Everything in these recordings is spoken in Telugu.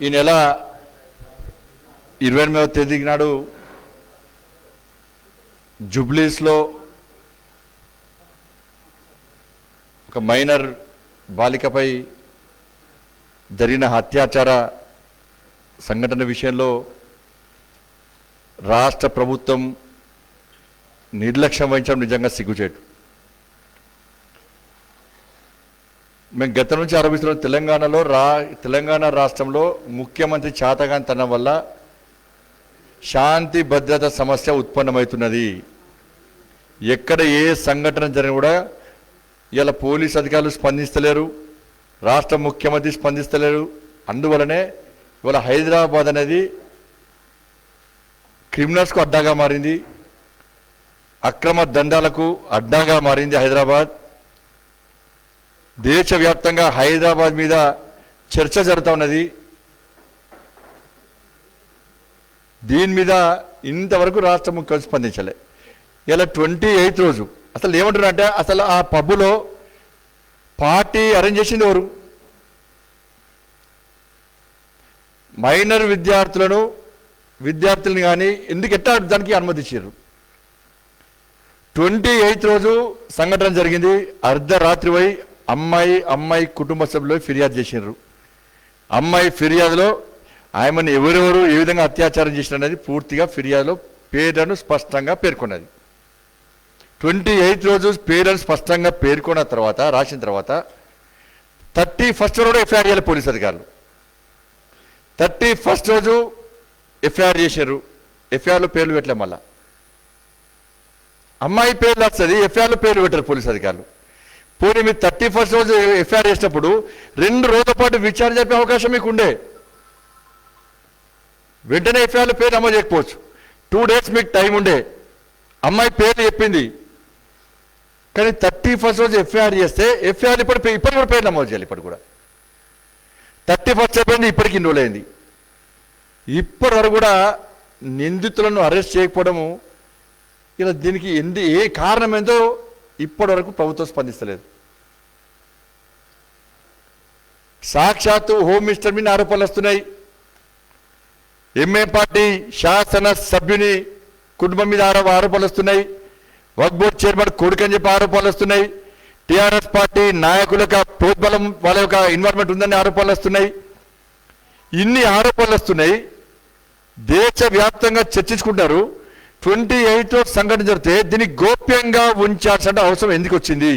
ఈ నెల 28వ తేదీ నాడు జుబ్లీస్లో ఒక మైనర్ బాలికపై జరిగిన అత్యాచార సంఘటన విషయంలో రాష్ట్ర ప్రభుత్వం నిర్లక్ష్యం వహించడం నిజంగా సిగ్గుచేటు. మేము గత నుంచి ఆరోపిస్తున్నాం, తెలంగాణ రాష్ట్రంలో ముఖ్యమంత్రి చాతగానితనం వల్ల శాంతి భద్రత సమస్య ఉత్పన్నమవుతున్నది. ఎక్కడ ఏ సంఘటన జరిగినా కూడా ఇలా పోలీస్ అధికారులు స్పందిస్తలేరు, రాష్ట్ర ముఖ్యమంత్రి స్పందిస్తలేరు. అందువలనే ఇవాళ హైదరాబాద్ అనేది క్రిమినల్స్కు అడ్డాగా మారింది, అక్రమ దందాలకు అడ్డాగా మారింది హైదరాబాద్. దేశవ్యాప్తంగా హైదరాబాద్ మీద చర్చ జరుగుతూ ఉన్నది. దీని మీద ఇంతవరకు రాష్ట్ర ముఖ్యమంత్రి స్పందించలే. ఇలా 28వ రోజు అసలు ఏమంటున్నారంటే, అసలు ఆ పబ్బులో పార్టీ అరేంజ్ చేసింది ఎవరు? మైనర్ విద్యార్థులను కానీ ఎందుకు ఎట్లా దానికి అనుమతి ఇచ్చారు? 28వ రోజు సంఘటన జరిగింది. అర్ధరాత్రి పోయి అమ్మాయి కుటుంబ సభ్యులు ఫిర్యాదు చేసినారు. అమ్మాయి ఫిర్యాదులో ఆమెను ఎవరెవరు ఏ విధంగా అత్యాచారం చేసినది పూర్తిగా ఫిర్యాదులో పేర్లను స్పష్టంగా పేర్కొన్నది. 28వ రోజు పేర్లను స్పష్టంగా పేర్కొన్న తర్వాత రాసిన తర్వాత 31st రోజు ఎఫ్ఐఆర్ చేయాలి పోలీసు అధికారులు. 31st రోజు ఎఫ్ఐఆర్ చేశారు. ఎఫ్ఐఆర్లో పేర్లు పెట్టలే. మళ్ళా అమ్మాయి పేర్లు వస్తుంది, ఎఫ్ఐఆర్లో పేర్లు పెట్టారు పోలీసు అధికారులు. పోనీ మీరు 31st రోజు ఎఫ్ఐఆర్ చేసినప్పుడు 2 రోజుల పాటు విచారణ జరిపే అవకాశం మీకు ఉండే. వెంటనే ఎఫ్ఐఆర్లో పేరు నమోదు చేయకపోవచ్చు. 2 days మీకు టైం ఉండే. అమ్మాయి పేర్లు చెప్పింది, కానీ 31st రోజు ఎఫ్ఐఆర్ చేస్తే ఎఫ్ఐఆర్ ఇప్పటి కూడా పేరు నమోదు చేయాలి. ఇప్పుడు కూడా 31st అయిపోయింది, ఇప్పటికి ఇన్ని రోజులైంది. ఇప్పటి వరకు కూడా నిందితులను అరెస్ట్ చేయకపోవడము, ఇలా దీనికి ఏ కారణం ఏందో ఇప్పటి వరకు ప్రభుత్వం స్పందిస్తలేదు. సాక్షాత్తు హోమ్ మినిస్టర్ మీద ఆరోపణలు వస్తున్నాయి. ఎంఏ పార్టీ శాసన సభ్యుని కుటుంబం మీద ఆరోపణలు వస్తున్నాయి. వక్ఫ్ బోర్డు చైర్మన్ కొడుకు అని చెప్పి ఆరోపణలు వస్తున్నాయి. టీఆర్ఎస్ పార్టీ నాయకుల యొక్క ప్రోద్బలం, వాళ్ళ యొక్క ఇన్వాల్వ్మెంట్ ఉందని ఆరోపణలు వస్తున్నాయి. ఇన్ని ఆరోపణలు వస్తున్నాయి. దేశవ్యాప్తంగా చర్చించుకుంటారు. 28వ సంఘటన జరిగితే దీన్ని గోప్యంగా ఉంచాల్సిన అవసరం ఎందుకు వచ్చింది?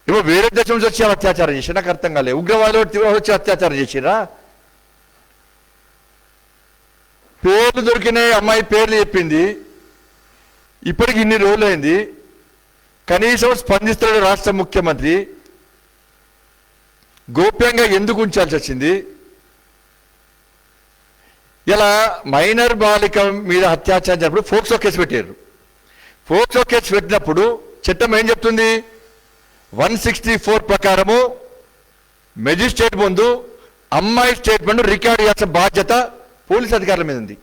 ఏమో వేరే దేశం నుంచి వచ్చి అత్యాచారం చేసి నాకు అర్థం కాలేదు. ఉగ్రవాదులు వచ్చి అత్యాచారం చేసిరా? పేర్లు దొరికినాయి, అమ్మాయి పేర్లు చెప్పింది, ఇప్పటికి ఇన్ని రోజులైంది, కనీసం స్పందిస్తున్నాడు రాష్ట్ర ముఖ్యమంత్రి. గోప్యంగా ఎందుకు ఉంచాల్సి వచ్చింది? ఇలా మైనర్ బాలిక మీద అత్యాచారం జరిగినప్పుడు ఫోక్సో కేసు పెట్టారు. ఫోక్సో కేసు పెట్టినప్పుడు చట్టం ఏం చెప్తుంది? 164 ప్రకారము మెజిస్ట్రేట్ ముందు అమ్మాయి స్టేట్మెంట్ రికార్డు చేయాల్సిన బాధ్యత పోలీస్ అధికారుల మీద ఉంది.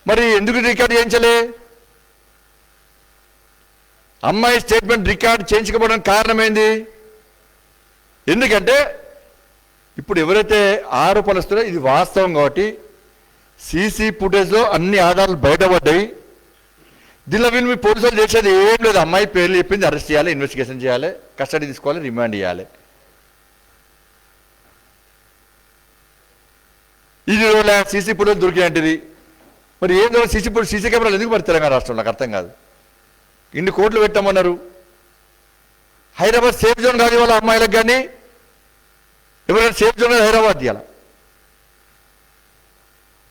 మరి ఎందుకు రికార్డు చేయించలే? అమ్మాయి స్టేట్మెంట్ రికార్డు చేయించకపోవడానికి కారణమైంది. ఎందుకంటే ఇప్పుడు ఎవరైతే ఆరోపణలు వస్తున్నారో ఇది వాస్తవం కాబట్టి సీసీ ఫుటేజ్లో అన్ని ఆధారాలు బయటపడ్డాయి. దీనిలో వీళ్ళు మీ పోలీసులు చేసేది ఏం లేదు. అమ్మాయి పేర్లు చెప్పింది, అరెస్ట్ చేయాలి, ఇన్వెస్టిగేషన్ చేయాలి, కస్టడీ తీసుకోవాలి, రిమాండ్ చేయాలి. ఇది సీసీ ఫుటేజ్ దొరికినది. మరి ఏం సీసీ కెమెరాలు ఎందుకు మరి తెలంగాణ రాష్ట్రంలో? నాకు అర్థం కాదు. ఇన్ని కోట్లు పెట్టామన్నారు. హైదరాబాద్ సేఫ్ జోన్ కాదు ఇవాళ అమ్మాయిలకు, కానీ ఎవరైనా సేఫ్ జోన్ హైదరాబాద్ తీయాలి.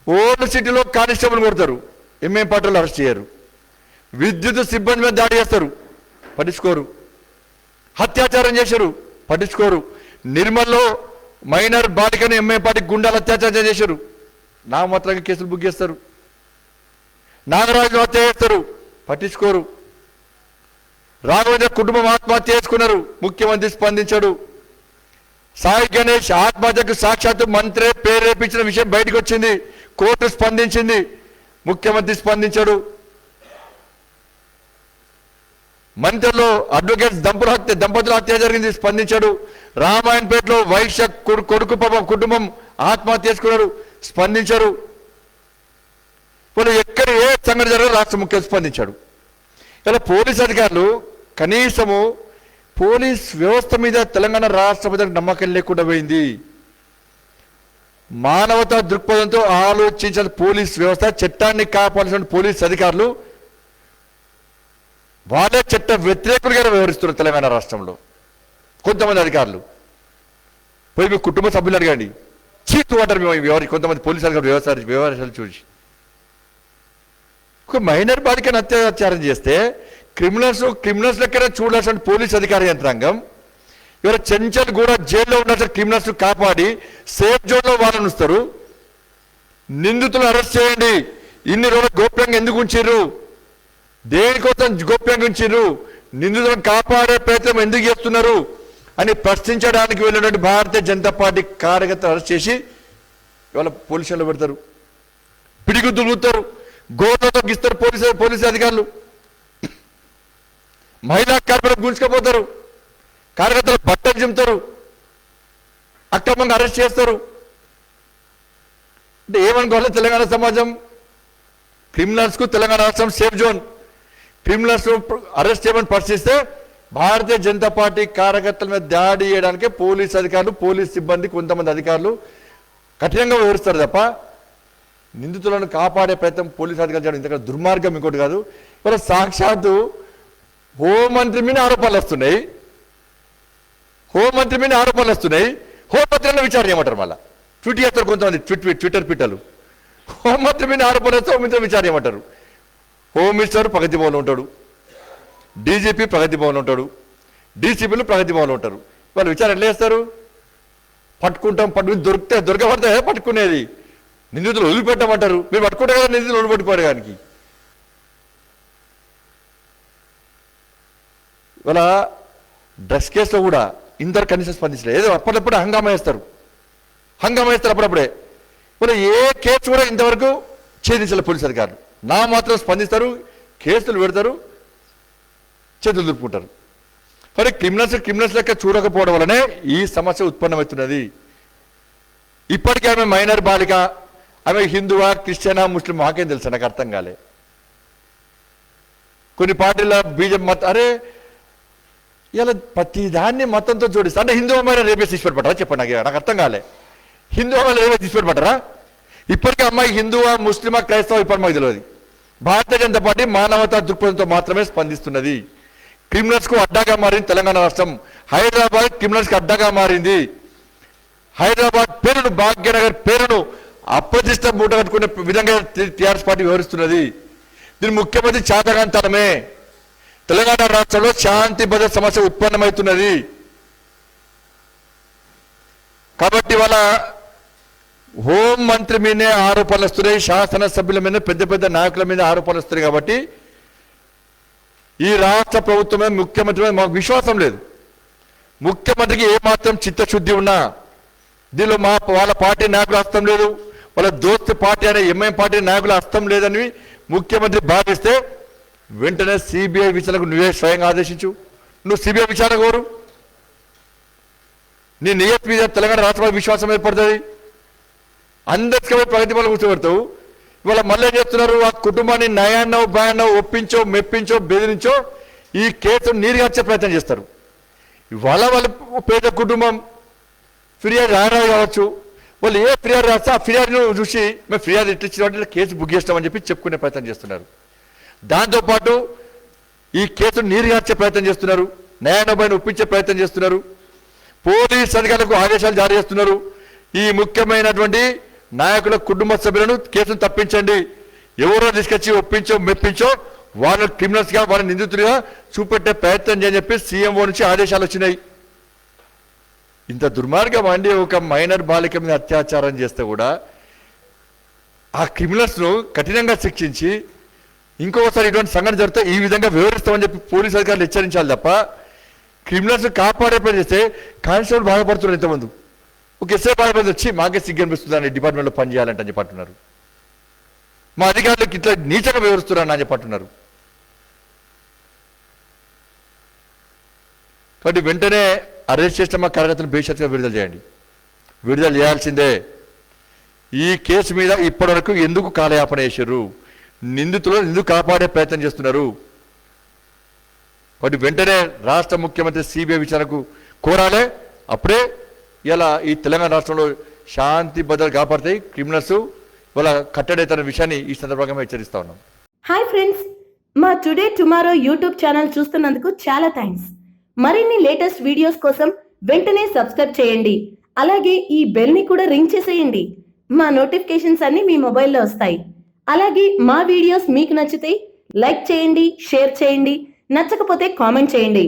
ఓల్డ్ సిటీలో కానిస్టేబుల్ కొడతారు, ఎంఏం పార్టీలు అరెస్ట్ చేయరు. విద్యుత్ సిబ్బంది మీద దాడి చేస్తారు, పట్టించుకోరు. అత్యాచారం చేశారు, పట్టించుకోరు. నిర్మల్లో మైనర్ బాలికను ఎంఏ పార్టీ గుండాలు అత్యాచారం చేశారు, నామమాత్రంగా కేసులు బుక్ చేస్తారు. నాగరాజు హత్య చేస్తారు, పట్టించుకోరు. రాఘవేంద్ర కుటుంబం ఆత్మహత్య చేసుకున్నారు, ముఖ్యమంత్రి స్పందించాడు. సాయి గణేష్ ఆత్మహత్యకు సాక్షాత్తు మంత్రి ప్రేరేపించిన విషయం బయటకు వచ్చింది, కోర్టు స్పందించింది, ముఖ్యమంత్రి స్పందించాడు. మంత్రిలో అడ్వకేట్స్ దంపతుల హత్య జరిగింది, స్పందించాడు. రామాయణపేటలో వైశ్య కొడుకు కుటుంబం ఆత్మహత్య చేసుకున్నారు, స్పందించారు. వాళ్ళు ఎక్కడ ఏ సంఘటన జరగదు రాష్ట్ర ముఖ్యమంత్రి స్పందించాడు. ఇలా పోలీస్ అధికారులు కనీసము పోలీస్ వ్యవస్థ మీద తెలంగాణ రాష్ట్ర ప్రజలకు నమ్మకం లేకుండా పోయింది. మానవతా దృక్పథంతో ఆలోచించాలి పోలీస్ వ్యవస్థ. చట్టాన్ని కాపాడాల్సిన పోలీస్ అధికారులు వాళ్ళే చట్ట వ్యతిరేకులుగా వ్యవహరిస్తున్నారు తెలంగాణ రాష్ట్రంలో. కొంతమంది అధికారులు పోయి మీ కుటుంబ సభ్యులు అడగండి, చీతు అంటారు మేము కొంతమంది పోలీసు అధికారులు వ్యవహారాలు చూసి. ఒక మైనర్ బాలికను అత్యాచారం చేస్తే క్రిమినల్స్ లెక్కనే చూడాల్సిన పోలీస్ అధికార యంత్రాంగం ఇవాళ చెంచల్ కూడా జైల్లో ఉండాల్సిన క్రిమినల్స్ కాపాడి సేఫ్ జోన్లో వాళ్ళని ఉంచుతారు. నిందితులను అరెస్ట్ చేయండి, ఇన్ని రోజులు గోప్యంగా ఎందుకు ఉంచారు, దేనికోసం గోప్యంగా ఉంచారు, నిందితులను కాపాడే ప్రయత్నం ఎందుకు చేస్తున్నారు అని ప్రశ్నించడానికి వెళ్ళినటువంటి భారతీయ జనతా పార్టీ కార్యకర్తలు అరెస్ట్ చేసి ఇవాళ పోలీసులు పెడతారు, పిడిగుద్దులు గుతారు, గోడలతో గిస్తారు పోలీసు అధికారులు. మహిళా కార్మికులకు గుంజుకపోతారు, కార్యకర్తలు బట్టలు చింపుతారు, అక్రమంగా అరెస్ట్ చేస్తారు. అంటే ఏమనుకోవాలి తెలంగాణ సమాజం? క్రిమినల్స్కు తెలంగాణ రాష్ట్రం సేఫ్ జోన్. క్రిమినల్స్ అరెస్ట్ చేయమని పరిశీలిస్తే భారతీయ జనతా పార్టీ కార్యకర్తల మీద దాడి చేయడానికే పోలీస్ అధికారులు, పోలీస్ సిబ్బంది, కొంతమంది అధికారులు కఠినంగా వ్యవహరిస్తారు తప్ప నిందితులను కాపాడే ప్రయత్నం పోలీస్ అధికారులు చేయడం ఇంతకంటే దుర్మార్గం ఇంకోటి కాదు. మరి సాక్షాత్తు హోంమంత్రి మీద ఆరోపణలు వస్తున్నాయి, హోంమంత్రి విచారణ చేయమంటారు. మళ్ళీ ట్వీట్ చేస్తారు కొంతమంది ట్విట్టర్ పిట్టలు. హోంమంత్రి మీద ఆరోపణలు వస్తే హోంమంత్రి విచారణ చేయమంటారు. హోమ్ మినిస్టర్ ప్రగతి భవన్లో ఉంటాడు, డీజీపీ ప్రగతి భవన్లో ఉంటాడు, డీసీపీలు ప్రగతి భవన్లో ఉంటారు. వాళ్ళు విచారణ ఎట్లా చేస్తారు? పట్టుకుని దొరకబడితే పట్టుకునేది. నిందితులు వదిలిపెట్టమంటారు, మీరు పట్టుకుంటే కదా నిందితులు వదిలిపెట్టుకోరు. దానికి ఇవాళ డ్రగ్స్ కేసులో కూడా ఇందరు కనీసం స్పందించలేదు. ఏదో అప్పుడప్పుడు హంగామా వేస్తారు అప్పుడప్పుడే. ఇవాళ ఏ కేసు కూడా ఇంతవరకు ఛేదించాలి పోలీసు అధికారులు. నా మాత్రం స్పందిస్తారు, కేసులు పెడతారు, చేతులు దులుపుకుంటారు. మరి క్రిమినల్స్ లెక్క చూడకపోవడం వల్లనే ఈ సమస్య ఉత్పన్నమవుతున్నది. ఇప్పటికే ఆమె మైనర్ బాలిక, ఆమె హిందువా క్రిస్టియనా ముస్లిం మాకేం తెలుసు, నాకు అర్థం కాలే. కొన్ని పార్టీల బీజేపీ అరే ఇలా ప్రతి దాన్ని మతంతో జోడిస్తా అంటే హిందూ అమ్మాయిని రేపే తీసిపెట్టమంటారా? చెప్పండి, నాకు అర్థం కాలే. హిందూ అమ్మాయిని రేపే తీసిపెట్టమంటారా? ఇప్పటికే అమ్మాయి హిందువా ముస్లిమా క్రైస్తవ ఇప్పుడు మాకు తెలియదు. భారతీయ జనతా పార్టీ మానవతా దృక్పథంతో మాత్రమే స్పందిస్తున్నది. క్రిమినల్స్కు అడ్డాగా మారింది తెలంగాణ రాష్ట్రం. హైదరాబాద్ క్రిమినల్స్కి అడ్డాగా మారింది. హైదరాబాద్ పేరును, భాగ్యనగర్ పేరును అప్రతిష్ట మూట కట్టుకునే విధంగా టీఆర్ఎస్ పార్టీ వ్యవహరిస్తున్నది. దీని ముఖ్యమంత్రి చాతకాంతనమే. తెలంగాణ రాష్ట్రంలో శాంతి భద్రత సమస్య ఉత్పన్నమవుతున్నది. కాబట్టి వాళ్ళ హోం మంత్రి మీదే ఆరోపణలు వస్తున్నాయి, శాసనసభ్యుల మీద, పెద్ద నాయకుల మీద ఆరోపణలు వస్తున్నాయి. కాబట్టి ఈ రాష్ట్ర ప్రభుత్వమే, ముఖ్యమంత్రి మీద మాకు విశ్వాసం లేదు. ముఖ్యమంత్రికి ఏమాత్రం చిత్తశుద్ధి ఉన్నా దీనిలో వాళ్ళ పార్టీ నాయకుల హస్తం లేదు, వాళ్ళ దోస్తు పార్టీ అనే ఎంఐఎం పార్టీ నాయకుల హస్తం లేదని ముఖ్యమంత్రి భావిస్తే వెంటనే సిబిఐ విచారణకు నువ్వే స్వయంగా ఆదేశించు. నువ్వు సిబిఐ విచారణ కోరు. నీ నియత్ మీద తెలంగాణ రాష్ట్ర విశ్వాసం ఏర్పడుతుంది. అందరికీ ప్రగతి వల్ల కూర్చోబెడతావు. ఇవాళ మళ్ళీ చెప్తున్నారు, ఆ కుటుంబాన్ని నయాన్నో భయాన్నో ఒప్పించో మెప్పించో బెదిరించో ఈ కేసును నీరుగార్చే ప్రయత్నం చేస్తారు. ఇవాళ వాళ్ళ పేద కుటుంబం ఫిర్యాదు రారాదు కావచ్చు, వాళ్ళు ఏ ఫిర్యాదు రాస్తే ఆ ఫిర్యాదును చూసి మేము ఫిర్యాదు ఇట్లిచ్చిన కేసు బుక్ చేస్తామని చెప్పి చెప్పుకునే ప్రయత్నం చేస్తున్నారు. దాంతోపాటు ఈ కేసును నీరుగార్చే ప్రయత్నం చేస్తున్నారు, న్యాయాన్ని ఒప్పించే ప్రయత్నం చేస్తున్నారు, పోలీస్ అధికారులకు ఆదేశాలు జారీ చేస్తున్నారు. ఈ ముఖ్యమైనటువంటి నాయకుల కుటుంబ సభ్యులను కేసును తప్పించండి, ఎవరో తీసుకొచ్చి ఒప్పించో మెప్పించో వాళ్ళ క్రిమినల్స్గా, వాళ్ళ నిందితులుగా చూపెట్టే ప్రయత్నం చేయని చెప్పి సీఎంఓ నుంచి ఆదేశాలు వచ్చినాయి. ఇంత దుర్మార్గం అండి. ఒక మైనర్ బాలిక మీద అత్యాచారం చేస్తే కూడా ఆ క్రిమినల్స్ను కఠినంగా శిక్షించి ఇంకొకసారి ఇటువంటి సంఘటన జరిగితే ఈ విధంగా వివరిస్తామని చెప్పి పోలీసు అధికారులు హెచ్చరించాలి తప్ప క్రిమినల్స్ కాపాడే పని చేస్తే కానిస్టేబుల్ బాధపడుతున్నారు. ఇంతమంది ఒక ఎస్ఐ బాధపడి వచ్చి మాకే సిగ్గు అనిపిస్తుంది అని డిపార్ట్మెంట్లో పనిచేయాలంటే అని చెప్పంటున్నారు. మా అధికారులకు ఇట్లా నీచగా వివరిస్తున్నారని అని చెప్పంటున్నారు. కాబట్టి వెంటనే అరెస్ట్ చేసిన మా కార్యకర్తలను బేషరతుగా విడుదల చేయండి. విడుదల చేయాల్సిందే. ఈ కేసు మీద ఇప్పటివరకు ఎందుకు కాలయాపన చేశారు? నిందితులను ఎందుకు కాపాడే ప్రయత్నం చేస్తున్నారు? కాబట్టి వెంటనే రాష్ట్ర ముఖ్యమంత్రి సిబిఐ విచారణకు కోరాలే. అప్పుడే ఇలా ఈ తెలంగాణ రాష్ట్రంలో శాంతి భద్రత కాపాడతాయి. క్రిమినల్స్ వాళ్ళ కట్టడైతున్న విషయాన్ని ఈ సందర్భంగా హెచ్చరిస్తా ఉన్నాం. హాయ్ ఫ్రెండ్స్, మా టుడే టుమారో యూట్యూబ్ ఛానల్ చూస్తున్నందుకు చాలా థ్యాంక్స్. మరిన్ని లేటెస్ట్ వీడియోస్ కోసం వెంటనే సబ్స్క్రైబ్ చేయండి. అలాగే ఈ బెల్ ని కూడా రింగ్ చేసేయండి. మా నోటిఫికేషన్స్ అన్ని మీ మొబైల్లో వస్తాయి. అలాగే మా వీడియోస్ మీకు నచ్చితే లైక్ చేయండి, షేర్ చేయండి, నచ్చకపోతే కామెంట్ చేయండి.